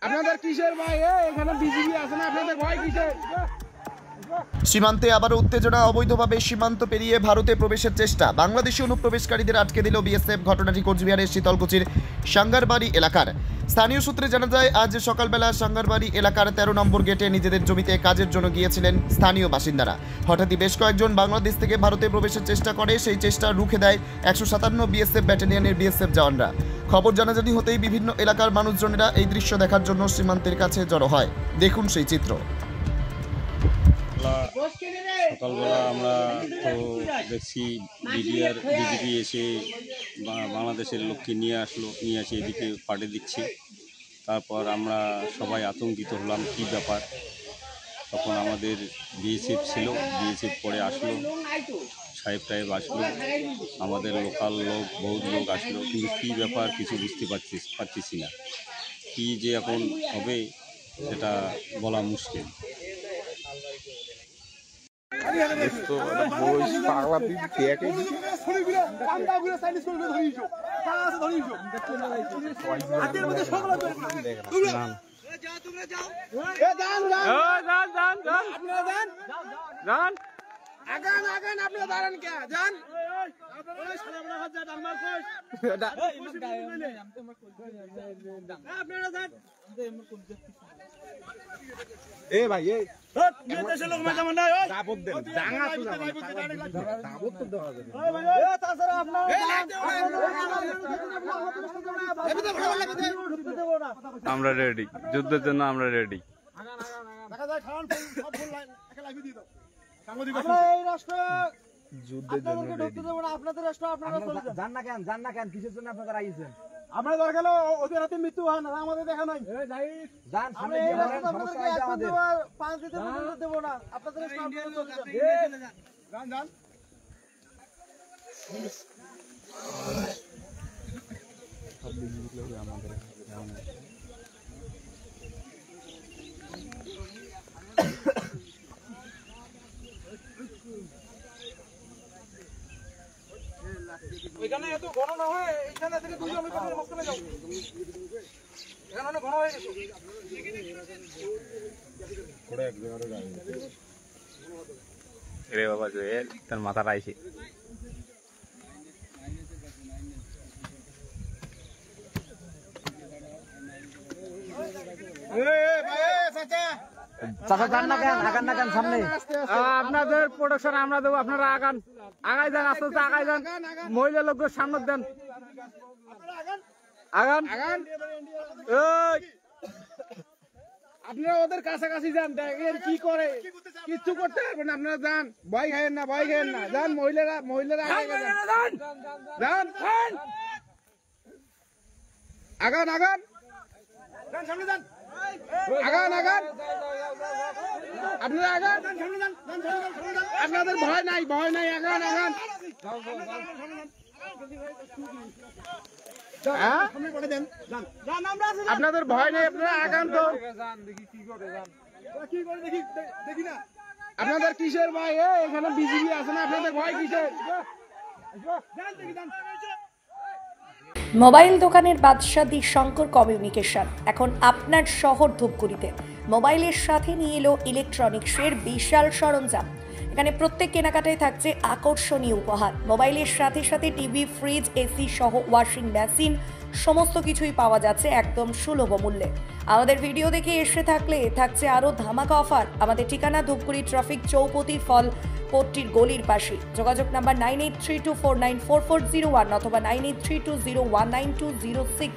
আপনাদের কিসের ভয়? এখানে বিজিবি আছে না, আপনাদের ভয় কিসের? সীমান্তে আবারও উত্তেজনা। অবৈধভাবে সীমান্ত পেরিয়ে ভারতে প্রবেশের চেষ্টা। বাংলাদেশি অনুপ্রবেশকারীদের আটকে দিল বিএসএফ। ঘটনাটি কোচবিহারের শীতলকুচির সাঙ্গারবাড়ি এলাকার। স্থানীয় সূত্রে জানা যায়, আজ সকালবেলা সাঙ্গারবাড়ি এলাকার 13 নম্বর গেটে নিজেদের জমিতে কাজের জন্য গিয়েছিলেন স্থানীয় বাসিন্দারা। হঠাৎই বেশ কয়েকজন বাংলাদেশ থেকে ভারতে প্রবেশের চেষ্টা করে। সেই চেষ্টা রুখে দেয় 157 বিএসএফ ব্যাটালিয়নের বিএসএফ জওয়ানরা। খবর জানাজানি হতেই বিভিন্ন এলাকার মানুষজনেরা এই দৃশ্য দেখার জন্য সীমান্তের কাছে জড়ো হয়। দেখুন সেই চিত্র। সকালবেলা আমরা তো দেখছি বিজিবি এসে বাংলাদেশের লোককে নিয়ে আসে এদিকে পাঠিয়ে দিচ্ছে। তারপর আমরা সবাই আতঙ্কিত হলাম, কি ব্যাপার। তখন আমাদের বিএসএফ ছিল, বিএসএফ পরে আসলো, সাহেব টাহেব আসলো, আমাদের লোকাল লোক বহুত লোক আসলো, কিন্তু কী ব্যাপার কিছু বুঝতে পারতেছি না। কি যে এখন হবে সেটা বলা মুশকিল। আমরা রেডি, যুদ্ধের জন্য আমরা রেডি। যুদ্ধের জন্য আপনাদের রাষ্ট্র, আপনারা জান না কেন কিসের জন্য আপনারা আইছেন? আমরা দরকার হলে ওদের হাতে মৃত্যু হয় না, আমাদের দেখা নাই। জান সামনে গিয়ে বলেন, সমস্যা নাই আমাদের। 5 দিতে পর্যন্ত দেব না, আপনাদের রাষ্ট্র আপনারা চলে যান। জান জান ওইখানে এত ঘন না হয়, এইখানে থেকে দুইজন ওইখানে মাঝখানে যাও। এখানে অনেক ঘন হয়ে গেছে। রে বাবা, তার মাথাটা আইছে। আপনাদের প্রোডাকশন আমরা দেবো, আপনারা আগান, আগাই যান, আস্তে আস্তে আগাই যান। মহিলা লোকদের সামনে দেন, আগান আগান। আপনারা ওদের কাছাকাছি যান, দেখেন কি করে। কিচ্ছু করতে পারবেন না, আপনারা যান, ভয় খাইয়েন না, ভয় খাইয়েন না। যান, মহিলারা যান, আগান আগান, সামনে যান, আগান আগান, আপনারা আগান, আপনাদের ভয় নাই, ভয় নাই, আগান আগান। আপনাদের ভয় নেই, আপনারা আগান। তো দেখি না আপনাদের কিসের ভয়? এখানে বিজিবি আছে না, আপনাদের ভয় কিসের? মোবাইল দোকানের বাদশাদি শঙ্কর কমিউনিকেশন এখন আপনার শহর ধূপগুড়িতে মোবাইলের সাথে নিয়ে এলো ইলেকট্রনিক্সের বিশাল সরঞ্জাম। এখানে প্রত্যেক কেনাকাটায় থাকছে আকর্ষণীয় উপহার। মোবাইলের সাথে সাথে টিভি, ফ্রিজ, এসি সহ ওয়াশিং মেশিন সমস্ত কিছুই পাওয়া যাচ্ছে একদম সুলভ মূল্যে। আমাদের ভিডিও দেখে এসে থাকলে থাকছে আরও ধামাকা অফার। আমাদের ঠিকানা ধূপগুড়ি ট্রাফিক চৌপতি ফল পট্টির গলির পাশে। যোগাযোগ নাম্বার 9832494401 অথবা 9832019206।